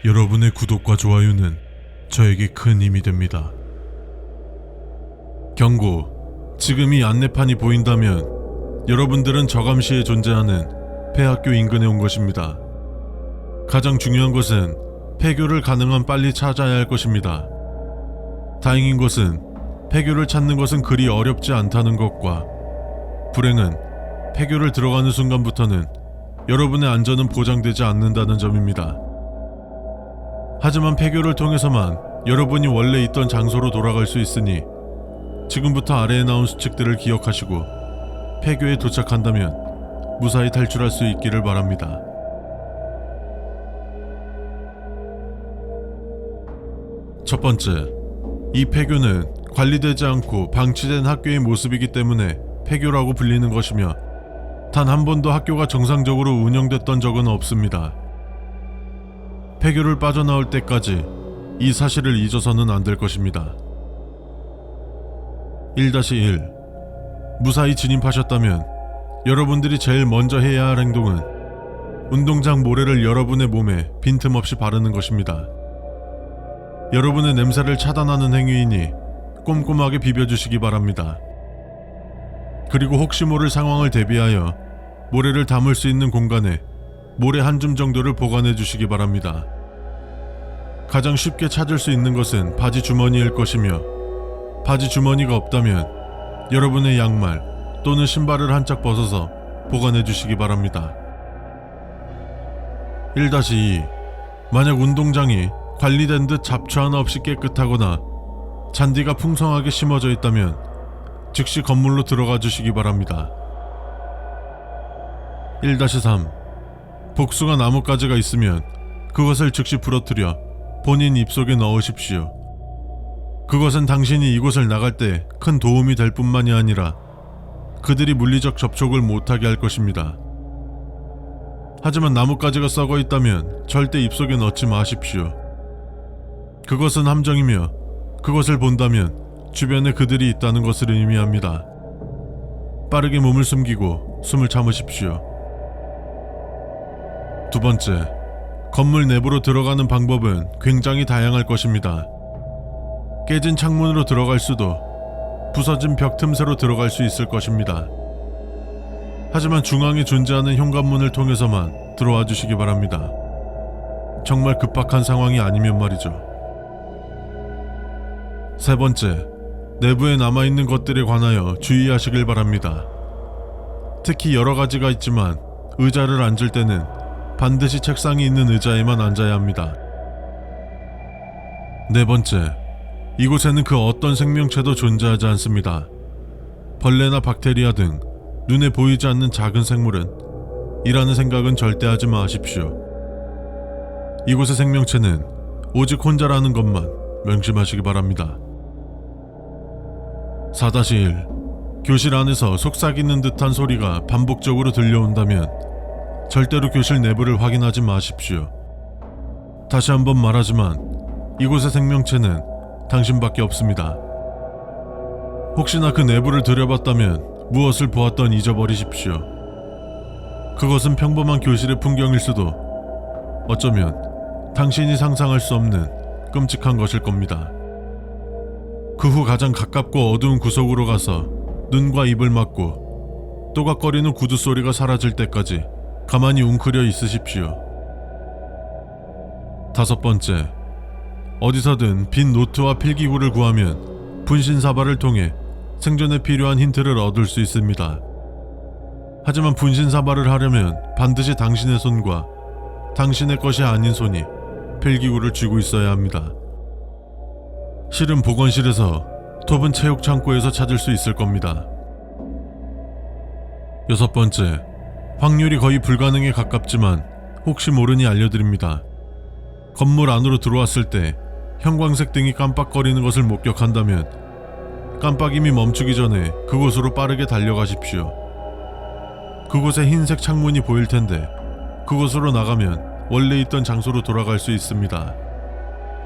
여러분의 구독과 좋아요는 저에게 큰 힘이 됩니다. 경고. 지금 이 안내판이 보인다면 여러분들은 저감시에 존재하는 폐학교 인근에 온 것입니다. 가장 중요한 것은 폐교를 가능한 빨리 찾아야 할 것입니다. 다행인 것은 폐교를 찾는 것은 그리 어렵지 않다는 것과, 불행은 폐교를 들어가는 순간부터는 여러분의 안전은 보장되지 않는다는 점입니다. 하지만 폐교를 통해서만 여러분이 원래 있던 장소로 돌아갈 수 있으니 지금부터 아래에 나온 수칙들을 기억하시고 폐교에 도착한다면 무사히 탈출할 수 있기를 바랍니다. 첫 번째, 이 폐교는 관리되지 않고 방치된 학교의 모습이기 때문에 폐교라고 불리는 것이며, 단 한 번도 학교가 정상적으로 운영됐던 적은 없습니다. 폐교를 빠져나올 때까지 이 사실을 잊어서는 안 될 것입니다. 1-1. 무사히 진입하셨다면 여러분들이 제일 먼저 해야 할 행동은 운동장 모래를 여러분의 몸에 빈틈없이 바르는 것입니다. 여러분의 냄새를 차단하는 행위이니 꼼꼼하게 비벼주시기 바랍니다. 그리고 혹시 모를 상황을 대비하여 모래를 담을 수 있는 공간에 모래 한 줌 정도를 보관해 주시기 바랍니다. 가장 쉽게 찾을 수 있는 것은 바지 주머니일 것이며, 바지 주머니가 없다면 여러분의 양말 또는 신발을 한 짝 벗어서 보관해 주시기 바랍니다. 1-2. 만약 운동장이 관리된 듯 잡초 하나 없이 깨끗하거나 잔디가 풍성하게 심어져 있다면 즉시 건물로 들어가 주시기 바랍니다. 1-3. 복숭아 나뭇가지가 있으면 그것을 즉시 부러뜨려 본인 입속에 넣으십시오. 그것은 당신이 이곳을 나갈 때 큰 도움이 될 뿐만이 아니라 그들이 물리적 접촉을 못하게 할 것입니다. 하지만 나뭇가지가 썩어 있다면 절대 입속에 넣지 마십시오. 그것은 함정이며 그것을 본다면 주변에 그들이 있다는 것을 의미합니다. 빠르게 몸을 숨기고 숨을 참으십시오. 두 번째, 건물 내부로 들어가는 방법은 굉장히 다양할 것입니다. 깨진 창문으로 들어갈 수도, 부서진 벽 틈새로 들어갈 수 있을 것입니다. 하지만 중앙에 존재하는 현관문을 통해서만 들어와 주시기 바랍니다. 정말 급박한 상황이 아니면 말이죠. 세 번째, 내부에 남아있는 것들에 관하여 주의하시길 바랍니다. 특히 여러 가지가 있지만 의자를 앉을 때는 반드시 책상이 있는 의자에만 앉아야 합니다. 네 번째, 이곳에는 그 어떤 생명체도 존재하지 않습니다. 벌레나 박테리아 등 눈에 보이지 않는 작은 생물은 이라는 생각은 절대 하지 마십시오. 이곳의 생명체는 오직 혼자라는 것만 명심하시기 바랍니다. 4-1. 교실 안에서 속삭이는 듯한 소리가 반복적으로 들려온다면 절대로 교실 내부를 확인하지 마십시오. 다시 한번 말하지만 이곳의 생명체는 당신밖에 없습니다. 혹시나 그 내부를 들여봤다면 무엇을 보았던 잊어버리십시오. 그것은 평범한 교실의 풍경일 수도, 어쩌면 당신이 상상할 수 없는 끔찍한 것일 겁니다. 그 후 가장 가깝고 어두운 구석으로 가서 눈과 입을 막고 또각거리는 구두 소리가 사라질 때까지 가만히 웅크려 있으십시오. 5번째, 어디서든 빈 노트와 필기구를 구하면 분신사발을 통해 생존에 필요한 힌트를 얻을 수 있습니다. 하지만 분신사발을 하려면 반드시 당신의 손과 당신의 것이 아닌 손이 필기구를 쥐고 있어야 합니다. 실은 보건실에서, 톱은 체육창고에서 찾을 수 있을 겁니다. 6번째, 확률이 거의 불가능에 가깝지만 혹시 모르니 알려드립니다. 건물 안으로 들어왔을 때 형광색 등이 깜빡거리는 것을 목격한다면 깜빡임이 멈추기 전에 그곳으로 빠르게 달려가십시오. 그곳에 흰색 창문이 보일 텐데 그곳으로 나가면 원래 있던 장소로 돌아갈 수 있습니다.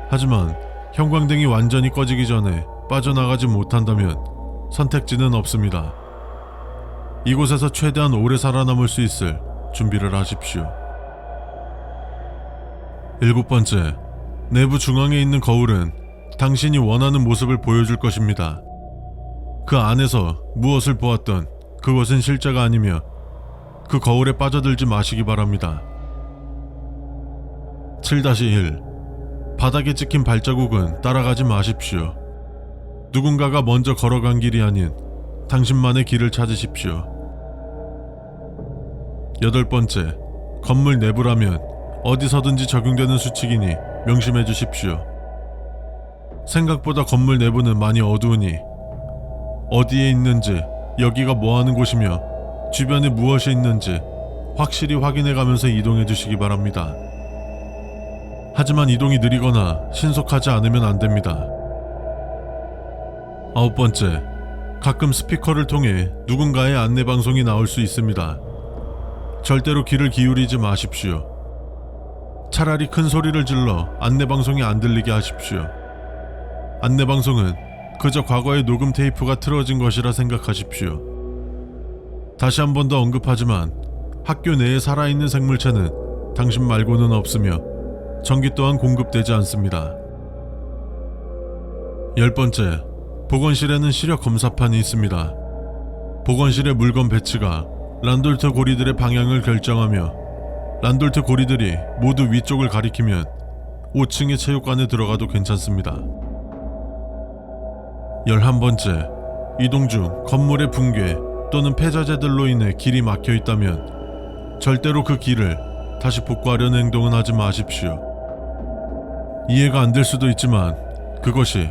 하지만 형광등이 완전히 꺼지기 전에 빠져나가지 못한다면 선택지는 없습니다. 이곳에서 최대한 오래 살아남을 수 있을 준비를 하십시오. 7번째, 내부 중앙에 있는 거울은 당신이 원하는 모습을 보여줄 것입니다. 그 안에서 무엇을 보았던 그것은 실제가 아니며 그 거울에 빠져들지 마시기 바랍니다. 7-1. 바닥에 찍힌 발자국은 따라가지 마십시오. 누군가가 먼저 걸어간 길이 아닌 당신만의 길을 찾으십시오. 8번째, 건물 내부라면 어디서든지 적용되는 수칙이니 명심해 주십시오. 생각보다 건물 내부는 많이 어두우니 어디에 있는지, 여기가 뭐하는 곳이며 주변에 무엇이 있는지 확실히 확인해 가면서 이동해 주시기 바랍니다. 하지만 이동이 느리거나 신속하지 않으면 안 됩니다. 9번째, 가끔 스피커를 통해 누군가의 안내 방송이 나올 수 있습니다. 절대로 귀를 기울이지 마십시오. 차라리 큰 소리를 질러 안내 방송이 안 들리게 하십시오. 안내 방송은 그저 과거의 녹음 테이프가 틀어진 것이라 생각하십시오. 다시 한 번 더 언급하지만 학교 내에 살아있는 생물체는 당신 말고는 없으며 전기 또한 공급되지 않습니다. 10번째, 보건실에는 시력 검사판이 있습니다. 보건실의 물건 배치가 란돌트 고리들의 방향을 결정하며 란돌트 고리들이 모두 위쪽을 가리키면 5층의 체육관에 들어가도 괜찮습니다. 11번째, 이동 중 건물의 붕괴 또는 폐자재들로 인해 길이 막혀 있다면 절대로 그 길을 다시 복구하려는 행동은 하지 마십시오. 이해가 안 될 수도 있지만 그것이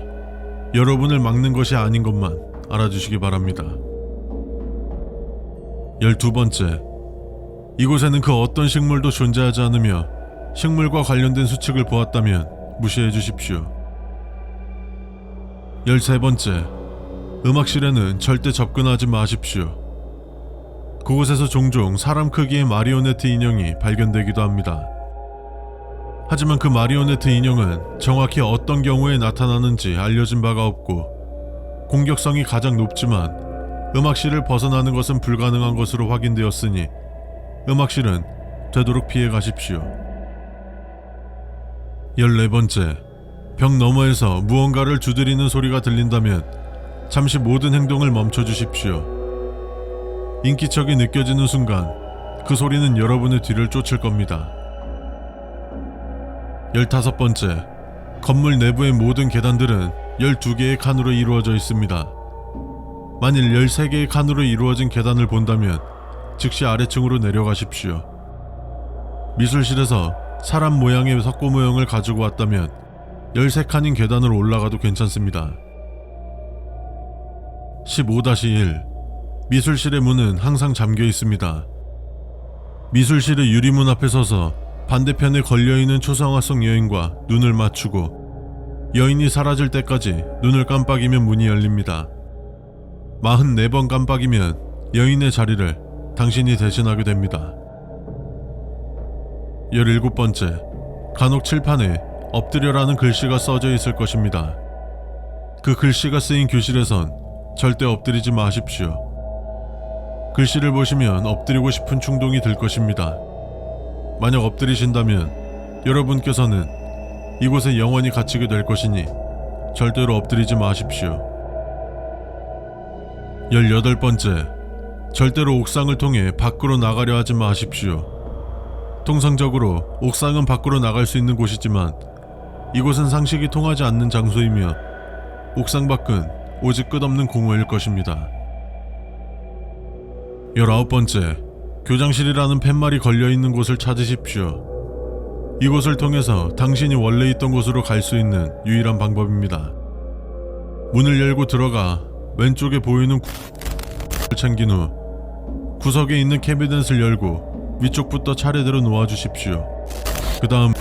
여러분을 막는 것이 아닌 것만 알아주시기 바랍니다. 12번째, 이곳에는 그 어떤 식물도 존재하지 않으며 식물과 관련된 수칙을 보았다면 무시해 주십시오. 13번째, 음악실에는 절대 접근하지 마십시오. 그곳에서 종종 사람 크기의 마리오네트 인형이 발견되기도 합니다. 하지만 그 마리오네트 인형은 정확히 어떤 경우에 나타나는지 알려진 바가 없고 공격성이 가장 높지만 음악실을 벗어나는 것은 불가능한 것으로 확인되었으니 음악실은 되도록 피해 가십시오. 14번째, 벽 너머에서 무언가를 두드리는 소리가 들린다면 잠시 모든 행동을 멈춰 주십시오. 인기척이 느껴지는 순간 그 소리는 여러분의 뒤를 쫓을 겁니다. 15번째, 건물 내부의 모든 계단들은 12개의 칸으로 이루어져 있습니다. 만일 13개의 칸으로 이루어진 계단을 본다면 즉시 아래층으로 내려가십시오. 미술실에서 사람 모양의 석고 모형을 가지고 왔다면 13칸인 계단으로 올라가도 괜찮습니다. 15-1. 미술실의 문은 항상 잠겨 있습니다. 미술실의 유리문 앞에 서서 반대편에 걸려있는 초상화 속 여인과 눈을 맞추고 여인이 사라질 때까지 눈을 깜빡이면 문이 열립니다. 44번 깜빡이면 여인의 자리를 당신이 대신하게 됩니다. 17번째, 간혹 칠판에 엎드려라는 글씨가 써져 있을 것입니다. 그 글씨가 쓰인 교실에선 절대 엎드리지 마십시오. 글씨를 보시면 엎드리고 싶은 충동이 들 것입니다. 만약 엎드리신다면 여러분께서는 이곳에 영원히 갇히게 될 것이니 절대로 엎드리지 마십시오. 18번째, 절대로 옥상을 통해 밖으로 나가려 하지 마십시오. 통상적으로 옥상은 밖으로 나갈 수 있는 곳이지만 이곳은 상식이 통하지 않는 장소이며 옥상 밖은 오직 끝없는 공허일 것입니다. 19번째, 교장실이라는 팻말이 걸려있는 곳을 찾으십시오. 이곳을 통해서 당신이 원래 있던 곳으로 갈 수 있는 유일한 방법입니다. 문을 열고 들어가 왼쪽에 보이는 구석을 챙긴 후 구석에 있는 캐비넷을 열고 위쪽부터 차례대로 놓아주십시오. 그 다음은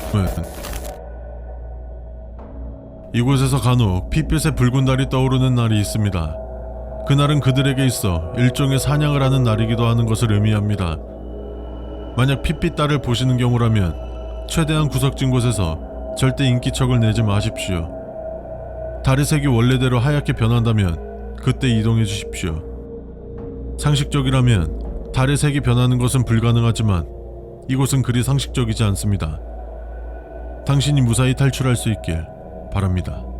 이곳에서 간혹 핏빛의 붉은 달이 떠오르는 날이 있습니다. 그날은 그들에게 있어 일종의 사냥을 하는 날이기도 하는 것을 의미합니다. 만약 핏빛 달을 보시는 경우라면 최대한 구석진 곳에서 절대 인기척을 내지 마십시오. 달의 색이 원래대로 하얗게 변한다면 그때 이동해 주십시오. 상식적이라면 달의 색이 변하는 것은 불가능하지만 이곳은 그리 상식적이지 않습니다. 당신이 무사히 탈출할 수 있길 바랍니다.